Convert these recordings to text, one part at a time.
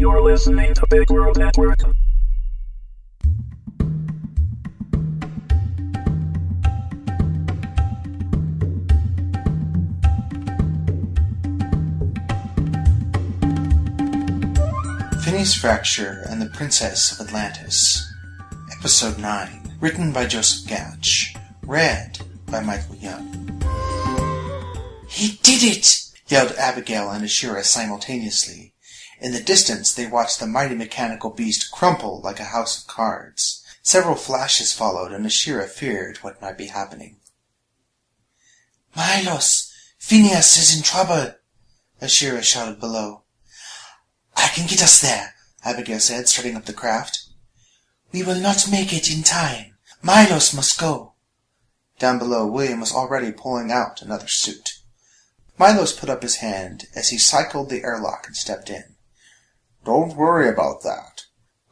You're listening to Big World Network. Phineas Frakture and the Princess of Atlantis. Episode 9. Written by Joseph Gatch. Read by Michael Young. "He did it!" yelled Abigail and Ashira simultaneously. In the distance they watched the mighty mechanical beast crumple like a house of cards. Several flashes followed, and Ashira feared what might be happening. "Milos! Phineas is in trouble!" Ashira shouted below. "I can get us there," Abigail said, starting up the craft. "We will not make it in time. Milos must go." Down below, William was already pulling out another suit. Milos put up his hand as he cycled the airlock and stepped in. "Don't worry about that.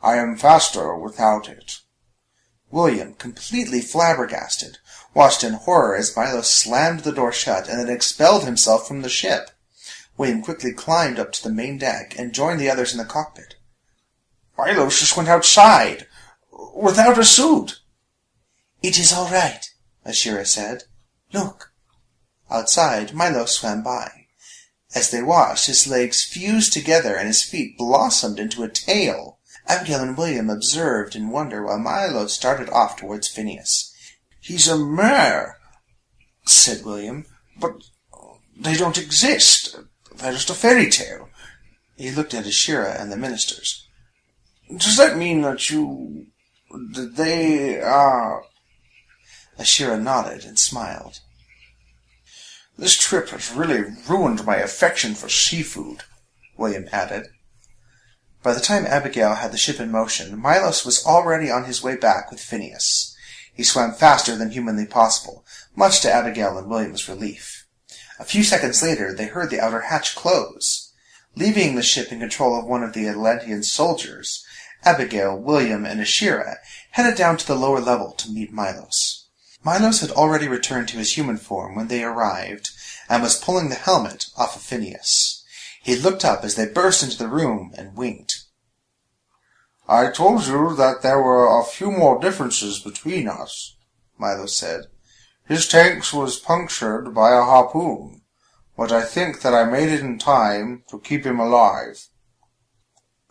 I am faster without it." William, completely flabbergasted, watched in horror as Milos slammed the door shut and then expelled himself from the ship. William quickly climbed up to the main deck and joined the others in the cockpit. "Milos just went outside, without a suit." "It is all right," Ashira said. "Look." Outside, Milos swam by. As they watched, his legs fused together and his feet blossomed into a tail. Abigail and William observed in wonder while Milos started off towards Phineas. "He's a mare," said William, "but they don't exist. They're just a fairy tale." He looked at Ashira and the ministers. "Does that mean that they are..." Ashira nodded and smiled. "This trip has really ruined my affection for seafood," William added. By the time Abigail had the ship in motion, Milos was already on his way back with Phineas. He swam faster than humanly possible, much to Abigail and William's relief. A few seconds later, they heard the outer hatch close. Leaving the ship in control of one of the Atlantean soldiers, Abigail, William, and Ashira headed down to the lower level to meet Milos. Milos had already returned to his human form when they arrived, and was pulling the helmet off of Phineas. He looked up as they burst into the room and winked. "I told you that there were a few more differences between us," Milos said. "His tank was punctured by a harpoon, but I think that I made it in time to keep him alive."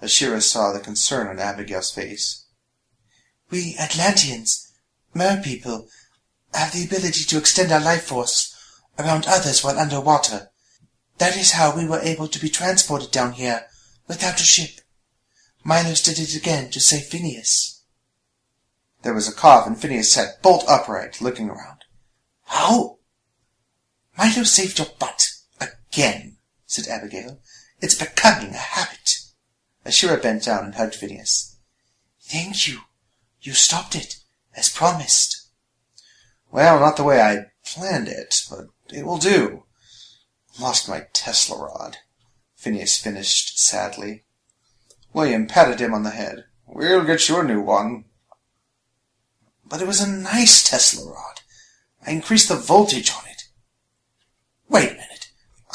Ashira saw the concern on Abigail's face. "We Atlanteans, mer people, have the ability to extend our life force around others while underwater. That is how we were able to be transported down here without a ship. Milos did it again to save Phineas." There was a cough, and Phineas sat bolt upright, looking around. "How?" "Milos saved your butt. Again," said Abigail. "It's becoming a habit." Ashira bent down and hugged Phineas. "Thank you. You stopped it, as promised." "Well, not the way I planned it, but it will do. Lost my Tesla rod," Phineas finished sadly. William patted him on the head. "We'll get you a new one." "But it was a nice Tesla rod. I increased the voltage on it." "Wait a minute.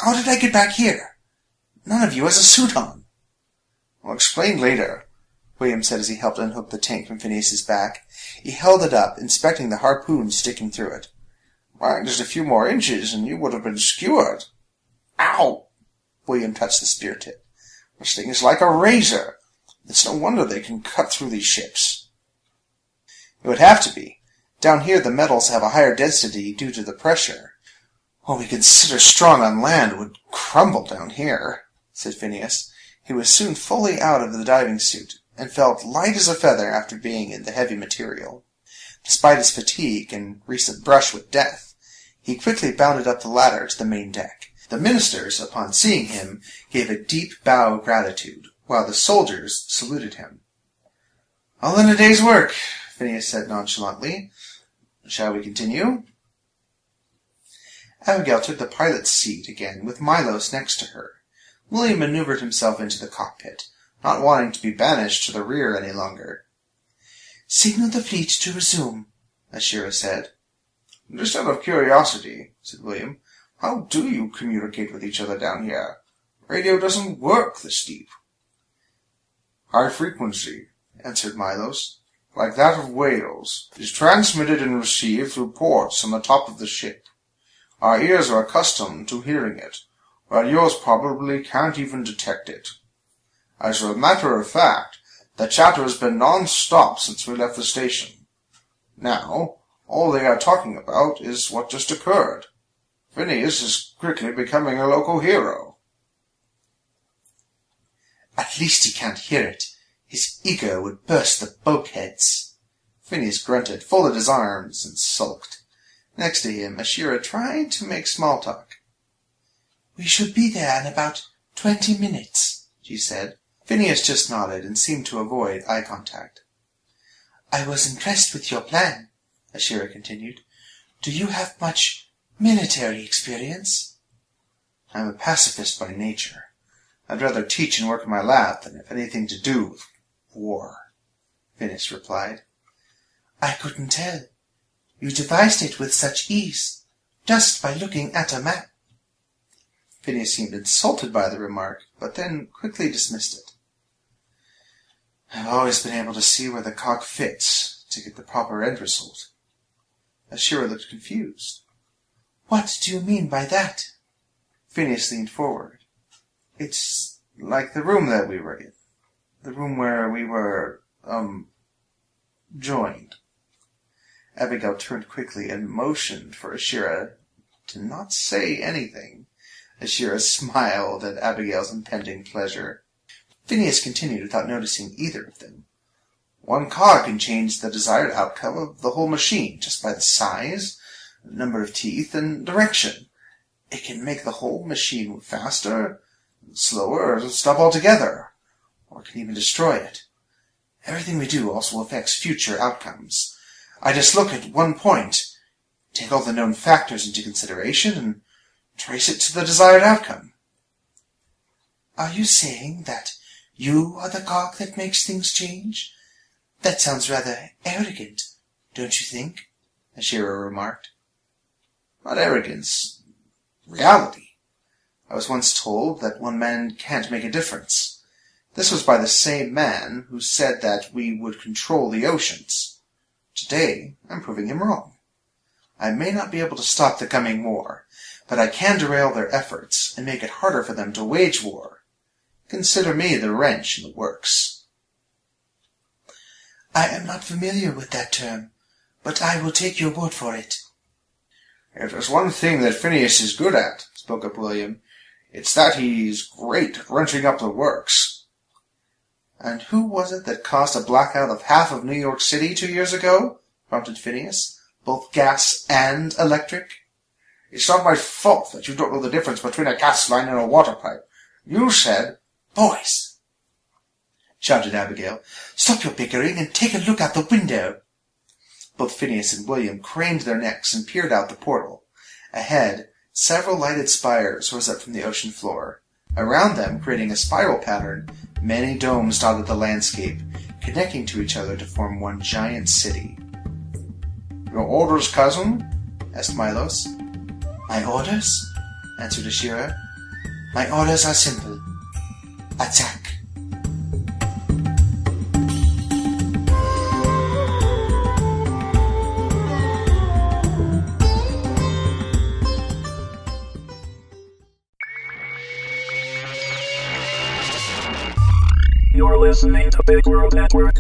How did I get back here? None of you has a suit on." "I'll explain later," William said as he helped unhook the tank from Phineas's back. He held it up, inspecting the harpoon sticking through it. "Why, just a few more inches and you would have been skewered." "Ow!" William touched the spear tip. "This thing is like a razor. It's no wonder they can cut through these ships." "It would have to be. Down here the metals have a higher density due to the pressure. What we consider strong on land would crumble down here," said Phineas. He was soon fully out of the diving suit, and felt light as a feather after being in the heavy material. Despite his fatigue and recent brush with death, he quickly bounded up the ladder to the main deck. The ministers, upon seeing him, gave a deep bow of gratitude, while the soldiers saluted him. "All in a day's work," Phineas said nonchalantly. "Shall we continue?" Abigail took the pilot's seat again, with Milos next to her. William maneuvered himself into the cockpit, not wanting to be banished to the rear any longer. "Signal the fleet to resume," Ashira said. "Just out of curiosity," said William, "how do you communicate with each other down here? Radio doesn't work this deep." high frequency, answered Milos, like that of whales. It is transmitted and received through ports on the top of the ship. Our ears are accustomed to hearing it, while yours probably can't even detect it. As a matter of fact, the chatter has been non-stop since we left the station. Now, all they are talking about is what just occurred. Phineas is quickly becoming a local hero. At least he can't hear it. His ego would burst the bulkheads. Phineas grunted, folded his arms, and sulked. Next to him, Ashira tried to make small talk. We should be there in about 20 minutes, she said. Phineas just nodded and seemed to avoid eye contact. I was impressed with your plan, Ashira continued. Do you have much military experience? I'm a pacifist by nature. I'd rather teach and work in my lab than have anything to do with war, Phineas replied. I couldn't tell. You devised it with such ease, just by looking at a map. Phineas seemed insulted by the remark, but then quickly dismissed it. I've always been able to see where the cock fits to get the proper end result. Ashira looked confused. What do you mean by that? Phineas leaned forward. It's like the room that we were in. The room where we were, joined. Abigail turned quickly and motioned for Ashira to not say anything. Ashira smiled at Abigail's impending pleasure. Phineas continued without noticing either of them. One cog can change the desired outcome of the whole machine just by the size, number of teeth, and direction. It can make the whole machine move faster, slower, or stop altogether, or can even destroy it. Everything we do also affects future outcomes. I just look at one point, take all the known factors into consideration, and trace it to the desired outcome. Are you saying that you are the cog that makes things change? That sounds rather arrogant, don't you think? Ashira remarked. Not arrogance. Reality. I was once told that one man can't make a difference. This was by the same man who said that we would control the oceans. Today, I'm proving him wrong. I may not be able to stop the coming war, but I can derail their efforts and make it harder for them to wage war. Consider me the wrench in the works. I am not familiar with that term, but I will take your word for it. If there's one thing that Phineas is good at, spoke up William, it's that he's great at wrenching up the works. And who was it that caused a blackout of half of New York City 2 years ago? Prompted Phineas. Both gas and electric? It's not my fault that you don't know the difference between a gas line and a water pipe. You said, Boys, shouted Abigail, stop your bickering and take a look out the window. Both Phineas and William craned their necks and peered out the portal. Ahead, several lighted spires rose up from the ocean floor. Around them, creating a spiral pattern, many domes dotted the landscape, connecting to each other to form one giant city. Your orders, cousin? asked Milos. My orders? answered Ashira. My orders are simple. Attack. You're listening to Big World Network.